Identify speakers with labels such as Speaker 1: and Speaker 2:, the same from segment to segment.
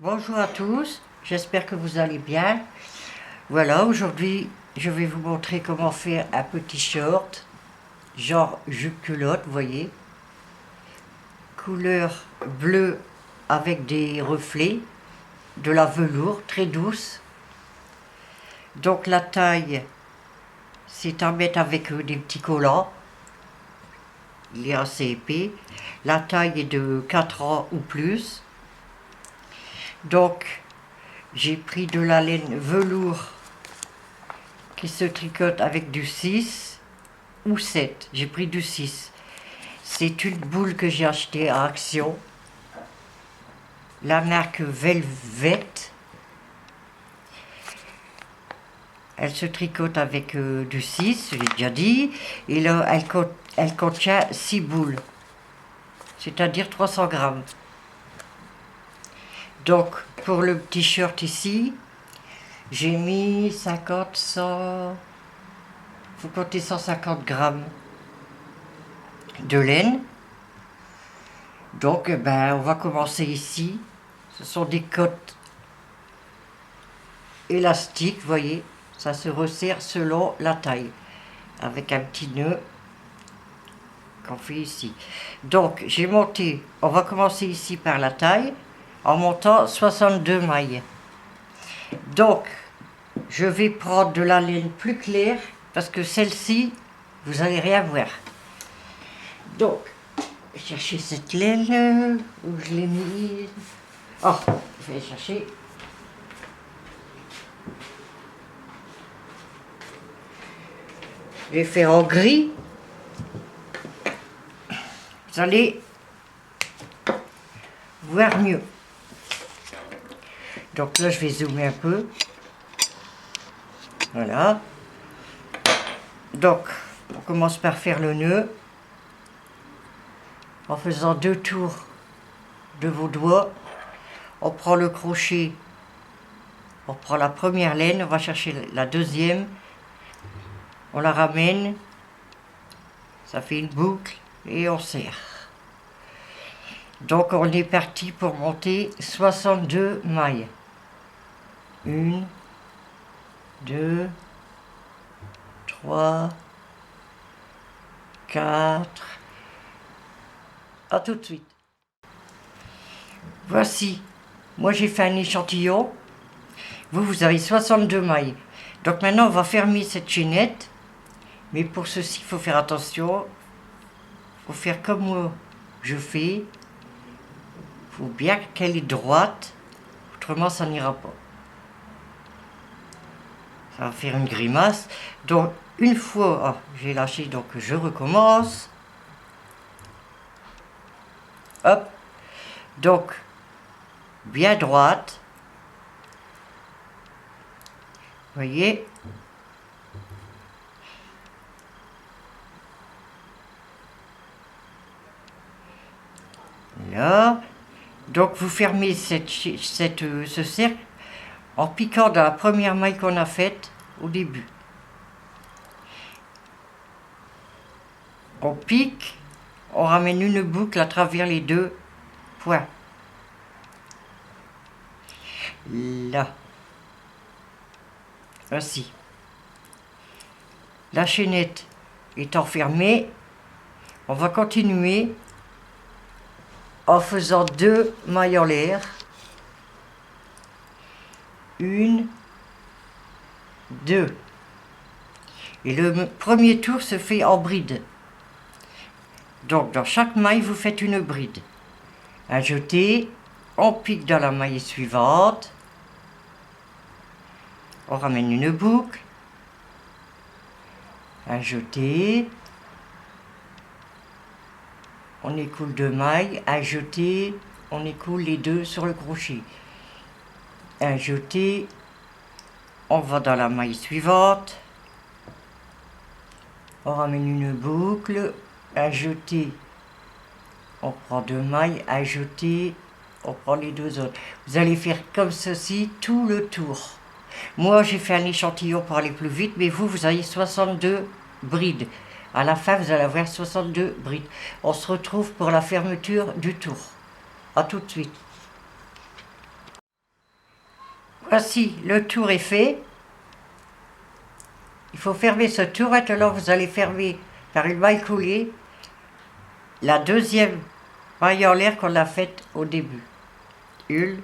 Speaker 1: Bonjour à tous, j'espère que vous allez bien. Voilà, aujourd'hui je vais vous montrer comment faire un petit short, genre jupe culotte, vous voyez. Couleur bleue avec des reflets, de la velours très douce. Donc la taille, c'est à mettre avec des petits collants. Il est assez épais. La taille est de 4 ans ou plus. Donc j'ai pris de la laine velours qui se tricote avec du 6 ou 7. J'ai pris du 6. C'est une boule que j'ai achetée à Action. La marque Velvet. Elle se tricote avec du 6, j'ai déjà dit. Et là, elle contient 6 boules. C'est-à-dire 300 grammes. Donc, pour le petit shirt ici, j'ai mis 50, 100... Il faut compter 150 grammes de laine. Donc, on va commencer ici. Ce sont des côtes élastiques, vous voyez. Ça se resserre selon la taille. Avec un petit nœud qu'on fait ici. Donc, j'ai monté, on va commencer ici par la taille, en montant 62 mailles. Donc, je vais prendre de la laine plus claire, parce que celle-ci, vous n'allez rien voir. Donc, chercher cette laine, où je l'ai mise. Oh, je vais chercher. Je vais faire en gris. Vous allez voir mieux. Donc là, je vais zoomer un peu. Voilà. Donc, on commence par faire le nœud. En faisant 2 tours de vos doigts. On prend le crochet. On prend la première laine. On va chercher la deuxième. On la ramène. Ça fait une boucle. Et on serre. Donc, on est parti pour monter 62 mailles. 1, 2, 3, 4. À tout de suite. Voici. Moi, j'ai fait un échantillon. Vous avez 62 mailles. Donc maintenant, on va fermer cette chaînette. Mais pour ceci, il faut faire attention. Il faut faire comme moi je fais. Il faut bien qu'elle est droite. Autrement, ça n'ira pas. Ça va faire une grimace. Donc, une fois, j'ai lâché, donc je recommence. Hop. Donc, bien droite. Vous voyez. Là. Donc, vous fermez ce cercle en piquant dans la première maille qu'on a faite au début. On pique, on ramène une boucle à travers les 2 points. Là. Ainsi. La chaînette étant fermée, on va continuer en faisant 2 mailles en l'air. 1, 2. Et le premier tour se fait en bride. Donc dans chaque maille, vous faites une bride. Un jeté, on pique dans la maille suivante. On ramène une boucle. Un jeté. On écoule 2 mailles. Un jeté. On écoule les 2 sur le crochet. Un jeté. On va dans la maille suivante. On ramène une boucle. Un jeté. On prend 2 mailles. Un jeté. On prend les 2 autres. Vous allez faire comme ceci tout le tour. Moi, j'ai fait un échantillon pour aller plus vite, mais vous avez 62 brides. À la fin, vous allez avoir 62 brides. On se retrouve pour la fermeture du tour. À tout de suite. Voici, le tour est fait. Il faut fermer ce tour. Maintenant, vous allez fermer par une maille coulée la deuxième maille en l'air qu'on a faite au début. Une,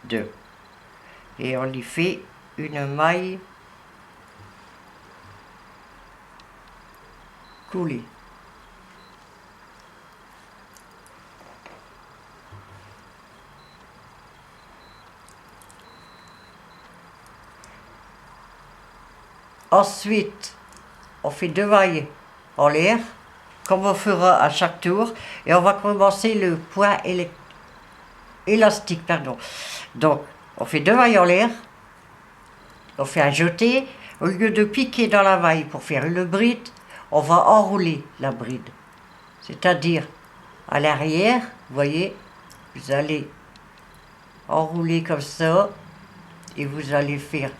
Speaker 1: deux. Et on y fait une maille coulée. Ensuite, on fait deux mailles en l'air, comme on fera à chaque tour, et on va commencer le point élastique. Donc, on fait deux mailles en l'air, on fait un jeté. Au lieu de piquer dans la maille pour faire une bride, on va enrouler la bride. C'est-à-dire, à l'arrière, vous voyez, vous allez enrouler comme ça, et vous allez faire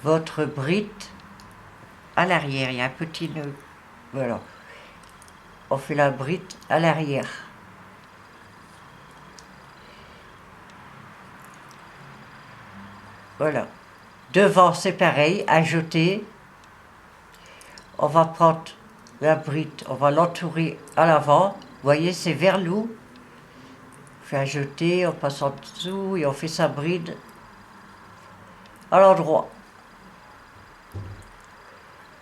Speaker 1: votre bride à l'arrière. Il y a un petit nœud. Voilà. On fait la bride à l'arrière. Voilà. Devant, c'est pareil, à jeter. On va prendre la bride, on va l'entourer à l'avant. Vous voyez, c'est vers nous. On fait un jeté, on passe en dessous et on fait sa bride à l'endroit.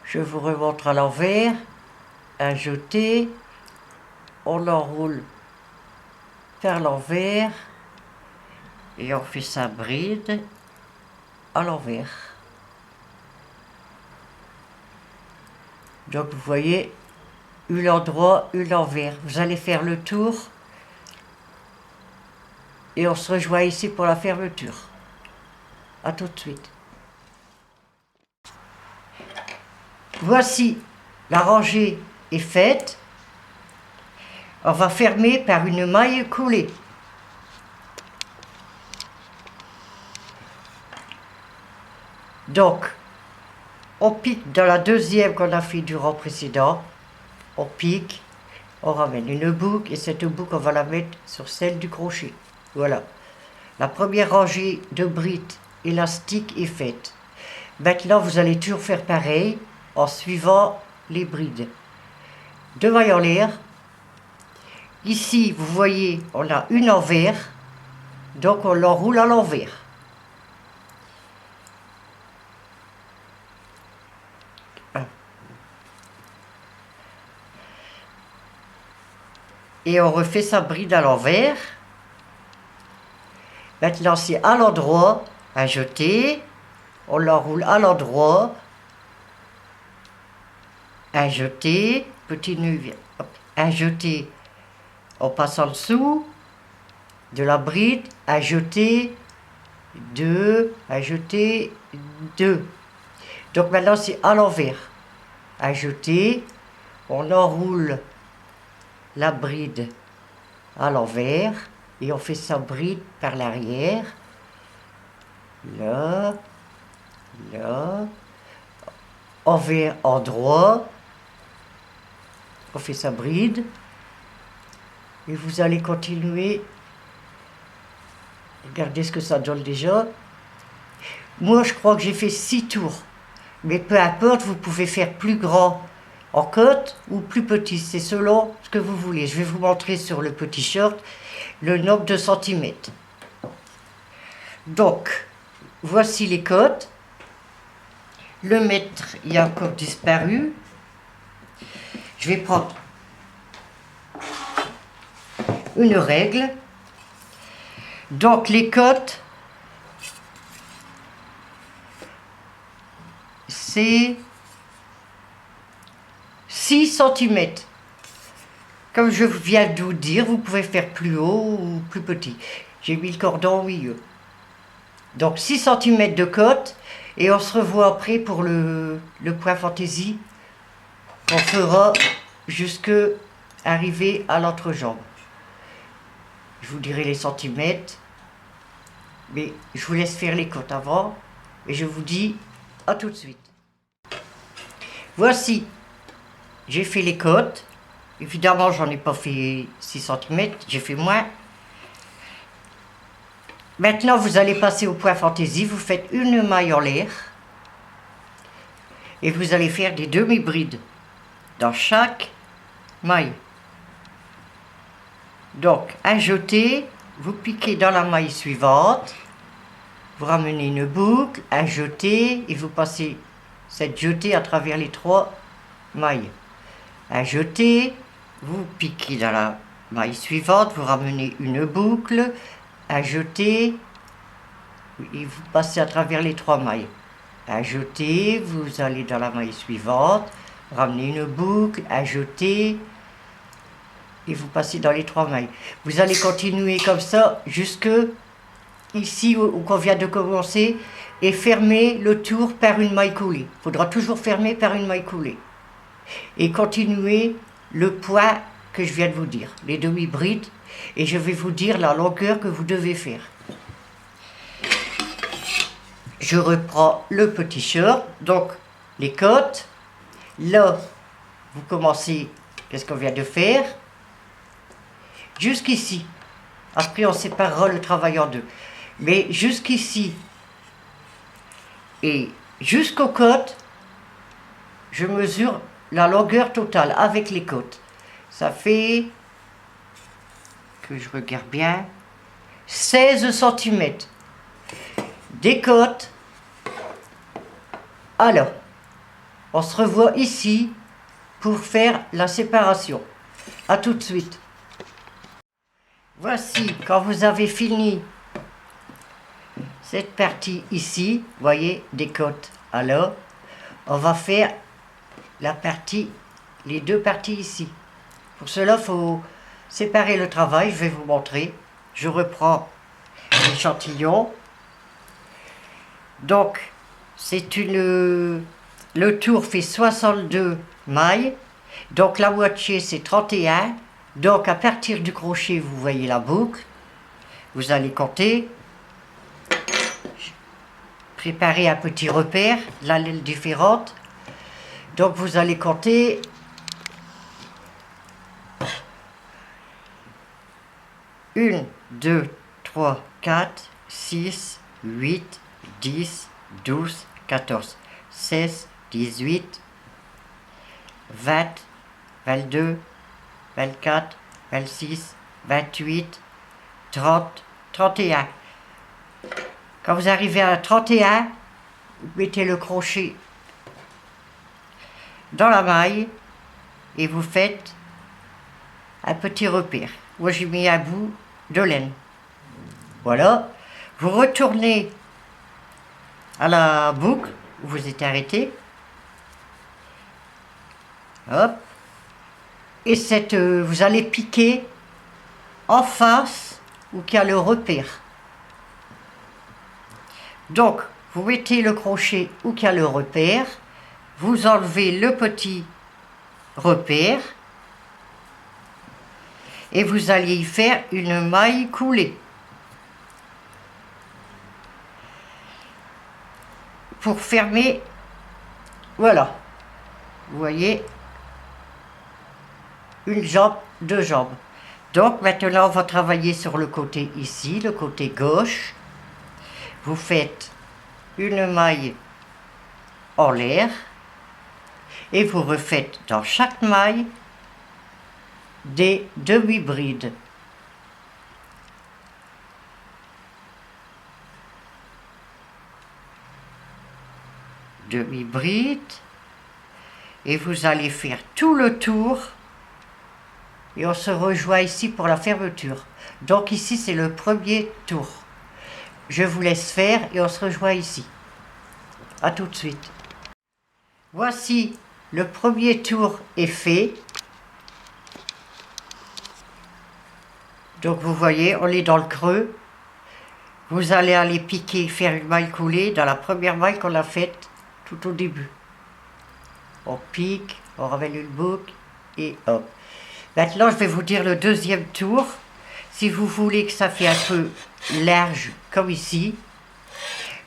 Speaker 1: Je vous remontre à l'envers. Un jeté, on enroule vers l'envers et on fait sa bride à l'envers. Donc vous voyez, une endroit, une envers. Vous allez faire le tour et on se rejoint ici pour la fermeture. A tout de suite. Voici, la rangée est faite. On va fermer par une maille coulée. Donc, on pique dans la deuxième qu'on a fait du rang précédent. On pique, on ramène une boucle et cette boucle on va la mettre sur celle du crochet. Voilà. La première rangée de brides élastiques est faite. Maintenant vous allez toujours faire pareil en suivant les brides. Deux mailles en l'air. Ici vous voyez on a une envers, donc on l'enroule à l'envers. Et on refait sa bride à l'envers. Maintenant c'est à l'endroit, un jeté, on l'enroule à l'endroit, un jeté, petit nœud, un jeté, on passe en dessous de la bride, un jeté, deux, un jeté, deux. Donc maintenant c'est à l'envers, un jeté, on enroule la bride à l'envers et on fait sa bride par l'arrière, là, là, envers, endroit, on fait sa bride et vous allez continuer. Regardez ce que ça donne déjà. Moi je crois que j'ai fait 6 tours, mais peu importe, vous pouvez faire plus grand en côte ou plus petit, c'est selon ce que vous voulez. Je vais vous montrer sur le petit short le nombre de centimètres. Donc, voici les côtes. Le mètre, il a encore disparu. Je vais prendre une règle. Donc, les côtes, c'est 6 cm. Comme je viens de vous dire, vous pouvez faire plus haut ou plus petit. J'ai mis le cordon au milieu. Donc 6 cm de côte. Et on se revoit après pour le point fantaisie. On fera jusque arriver à l'entrejambe. Je vous dirai les centimètres. Mais je vous laisse faire les côtes avant. Et je vous dis à tout de suite. Voici. J'ai fait les côtes. Évidemment, j'en ai pas fait 6 cm, j'ai fait moins. Maintenant, vous allez passer au point fantaisie. Vous faites une maille en l'air. Et vous allez faire des demi-brides dans chaque maille. Donc, un jeté, vous piquez dans la maille suivante. Vous ramenez une boucle, un jeté, et vous passez cette jetée à travers les 3 mailles. Un jeté, vous piquez dans la maille suivante, vous ramenez une boucle, un jeté, et vous passez à travers les 3 mailles. Un jeté, vous allez dans la maille suivante, ramenez une boucle, un jeté, et vous passez dans les 3 mailles. Vous allez continuer comme ça jusque ici où on vient de commencer et fermer le tour par une maille coulée. Il faudra toujours fermer par une maille coulée. Et continuer le point que je viens de vous dire, les demi-brides, et je vais vous dire la longueur que vous devez faire. Je reprends le petit short, donc les côtes. Là, vous commencez, qu'est-ce qu'on vient de faire, jusqu'ici. Après, on séparera le travail en deux. Mais jusqu'ici et jusqu'aux côtes, je mesure la longueur totale avec les côtes. Ça fait, que je regarde bien, 16 cm. Des côtes. Alors, on se revoit ici pour faire la séparation. A tout de suite. Voici, quand vous avez fini cette partie ici, voyez, des côtes. Alors, on va faire la partie, les 2 parties ici. Pour cela, il faut séparer le travail. Je vais vous montrer. Je reprends l'échantillon. Donc, c'est une... Le tour fait 62 mailles. Donc, la moitié, c'est 31. Donc, à partir du crochet, vous voyez la boucle. Vous allez compter. Préparer un petit repère, la laine différente. Donc, vous allez compter 1, 2, 3, 4, 6, 8, 10, 12, 14, 16, 18, 20, 22, 24, 26, 28, 30, 31. Quand vous arrivez à 31, vous mettez le crochet dans la maille et vous faites un petit repère. Moi, j'ai mis un bout de laine. Voilà. Vous retournez à la boucle où vous êtes arrêté. Hop. Et vous allez piquer en face où il y a le repère. Donc, vous mettez le crochet où il y a le repère. Vous enlevez le petit repère. Et vous allez y faire une maille coulée. Pour fermer, voilà. Vous voyez, une jambe, 2 jambes. Donc maintenant, on va travailler sur le côté ici, le côté gauche. Vous faites une maille en l'air et vous refaites dans chaque maille des demi-brides. Demi-bride. Et vous allez faire tout le tour. Et on se rejoint ici pour la fermeture. Donc ici, c'est le premier tour. Je vous laisse faire et on se rejoint ici. A tout de suite. Voici, le premier tour est fait. Donc vous voyez, on est dans le creux. Vous allez aller piquer, faire une maille coulée dans la première maille qu'on a faite tout au début. On pique, on ramène une boucle et hop. Maintenant, je vais vous dire le deuxième tour. Si vous voulez que ça fait un peu large, comme ici,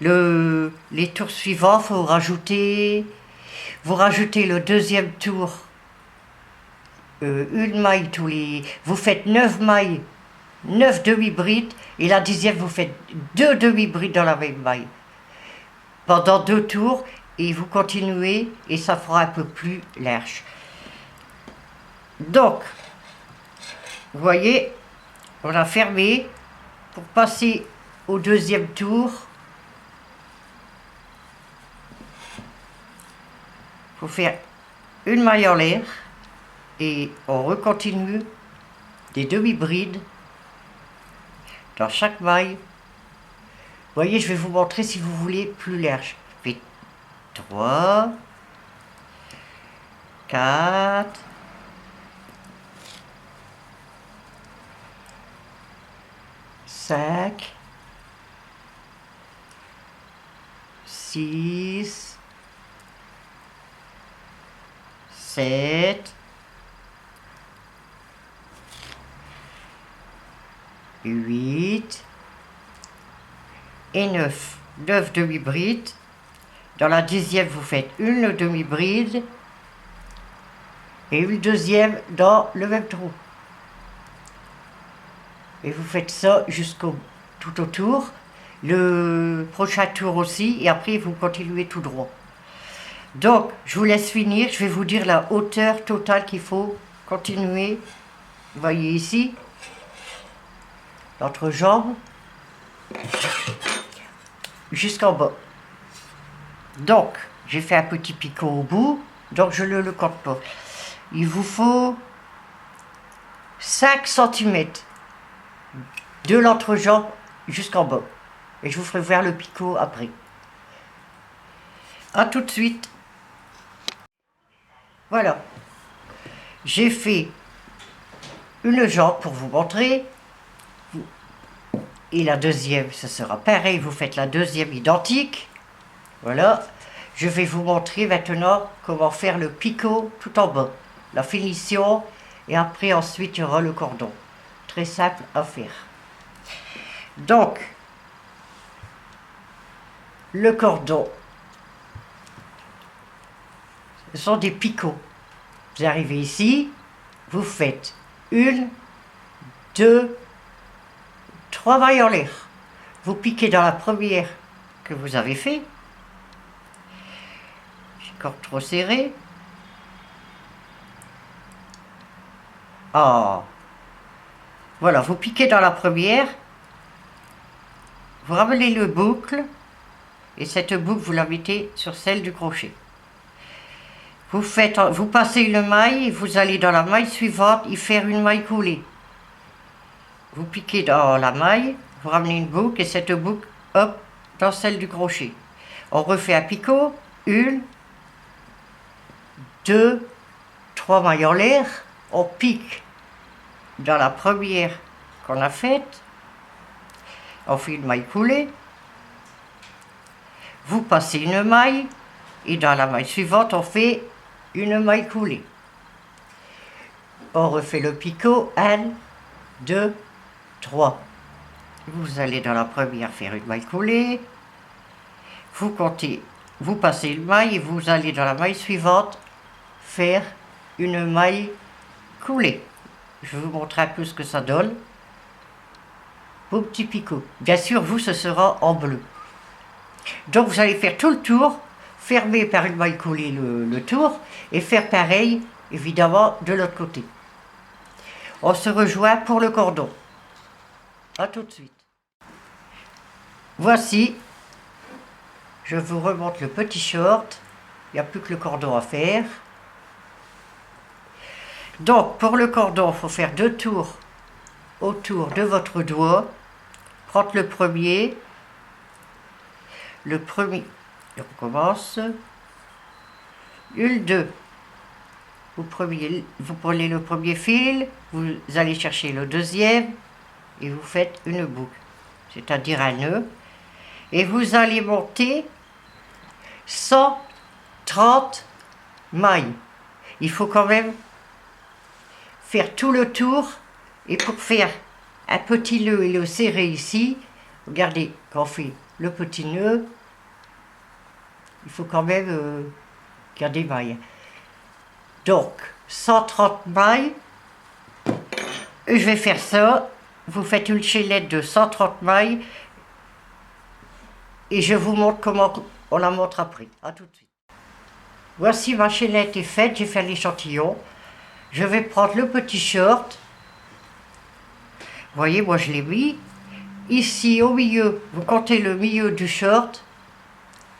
Speaker 1: les tours suivants, il faut rajouter... Vous rajoutez le deuxième tour, une maille tous les... Vous faites 9 mailles 9 demi-brides, et la 10e, vous faites 2 demi-brides dans la même maille. Pendant 2 tours, et vous continuez, et ça fera un peu plus large. Donc, vous voyez, on a fermé. Pour passer au 2e tour, il faut faire une maille en l'air, et on recontinue des demi-brides dans chaque maille. Vous voyez, je vais vous montrer si vous voulez plus large. Faites 3, 4, 5, 6, 7, 8 et 9. 9 demi-brides. Dans la 10e, vous faites une demi-bride et une deuxième dans le même trou. Et vous faites ça tout autour. Le prochain tour aussi, et après vous continuez tout droit. Donc, je vous laisse finir. Je vais vous dire la hauteur totale qu'il faut continuer. Vous voyez ici, l'entrejambe, jusqu'en bas. Donc, j'ai fait un petit picot au bout, donc je ne le compte pas. Il vous faut 5 cm de l'entrejambe jusqu'en bas. Et je vous ferai voir le picot après. A tout de suite. Voilà. J'ai fait une jambe pour vous montrer. Et la deuxième, ce sera pareil. Vous faites la deuxième identique. Voilà. Je vais vous montrer maintenant comment faire le picot tout en bas. La finition. Et après, ensuite, il y aura le cordon. Très simple à faire. Donc, le cordon, ce sont des picots. Vous arrivez ici, vous faites 1, 2, 3 mailles en l'air. Vous piquez dans la première que vous avez fait. J'ai encore trop serré. Ah, voilà, vous piquez dans la première. Vous ramenez le boucle. Et cette boucle, vous la mettez sur celle du crochet. Vous passez une maille, et vous allez dans la maille suivante y faire une maille coulée. Vous piquez dans la maille, vous ramenez une boucle et cette boucle, hop, dans celle du crochet. On refait un picot, 1, 2, 3 mailles en l'air. On pique dans la première qu'on a faite. On fait une maille coulée. Vous passez une maille et dans la maille suivante, on fait une maille coulée. On refait le picot, 1, 2, 3. Vous allez dans la première faire une maille coulée. Vous comptez, vous passez une maille et vous allez dans la maille suivante faire une maille coulée. Je vais vous montrer un peu ce que ça donne. Vos petits picots. Bien sûr, vous, ce sera en bleu. Donc vous allez faire tout le tour, fermer par une maille coulée le tour, et faire pareil, évidemment, de l'autre côté. On se rejoint pour le cordon. A tout de suite. Voici, je vous remonte le petit short, il n'y a plus que le cordon à faire. Donc pour le cordon, il faut faire 2 tours autour de votre doigt, prendre le premier, on recommence, 1, 2, vous prenez le premier fil, vous allez chercher le deuxième, et vous faites une boucle, c'est-à-dire un nœud, et vous allez monter 130 mailles. Il faut quand même faire tout le tour, et pour faire un petit nœud et le serrer ici, regardez, quand on fait le petit nœud, il faut quand même garder des mailles. Donc, 130 mailles, et je vais faire ça vous faites une chaînette de 130 mailles et je vous montre comment on la montre après. A tout de suite. Voici ma chaînette est faite, j'ai fait l'échantillon. Je vais prendre le petit short. Vous voyez, moi je l'ai mis. Ici au milieu, vous comptez le milieu du short,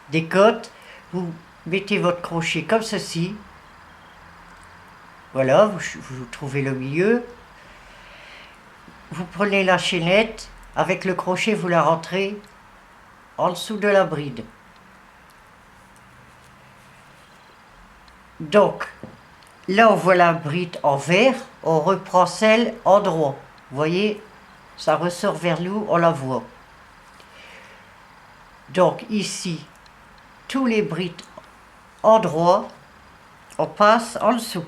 Speaker 1: des côtes. Vous mettez votre crochet comme ceci. Voilà, vous trouvez le milieu. Vous prenez la chaînette, avec le crochet vous la rentrez en dessous de la bride. Donc, là on voit la bride en vert, on reprend celle en droit. Vous voyez, ça ressort vers nous, on la voit. Donc ici, tous les brides en droit, on passe en dessous.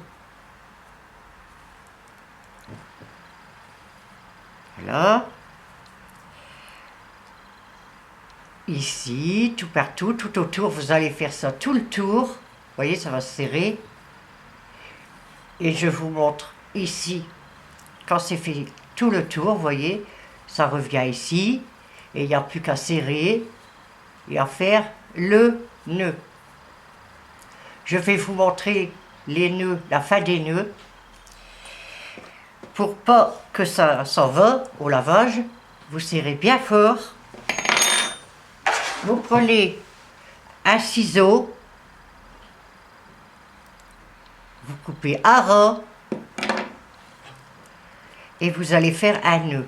Speaker 1: Voilà. Ici, tout partout, tout autour, vous allez faire ça tout le tour. Vous voyez, ça va se serrer. Et je vous montre ici, quand c'est fait tout le tour, vous voyez, ça revient ici. Et il n'y a plus qu'à serrer et à faire le nœud. Je vais vous montrer les nœuds, la fin des nœuds. Pour pas que ça s'en va au lavage, vous serrez bien fort. Vous prenez un ciseau, vous coupez à ras et vous allez faire un nœud.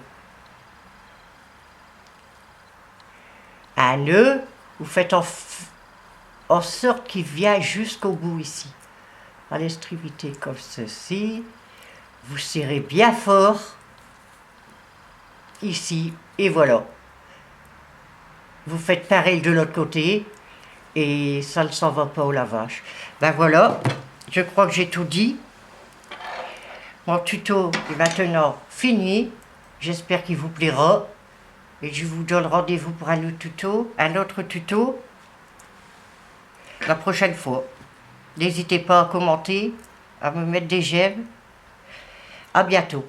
Speaker 1: Un nœud, vous faites en sorte qu'il vient jusqu'au bout ici, à l'extrémité comme ceci. Vous serrez bien fort ici et voilà. Vous faites pareil de l'autre côté et ça ne s'en va pas au lavage. Ben voilà, je crois que j'ai tout dit. Mon tuto est maintenant fini. J'espère qu'il vous plaira. Et je vous donne rendez-vous pour un autre tuto la prochaine fois. N'hésitez pas à commenter, à me mettre des j'aime. À bientôt.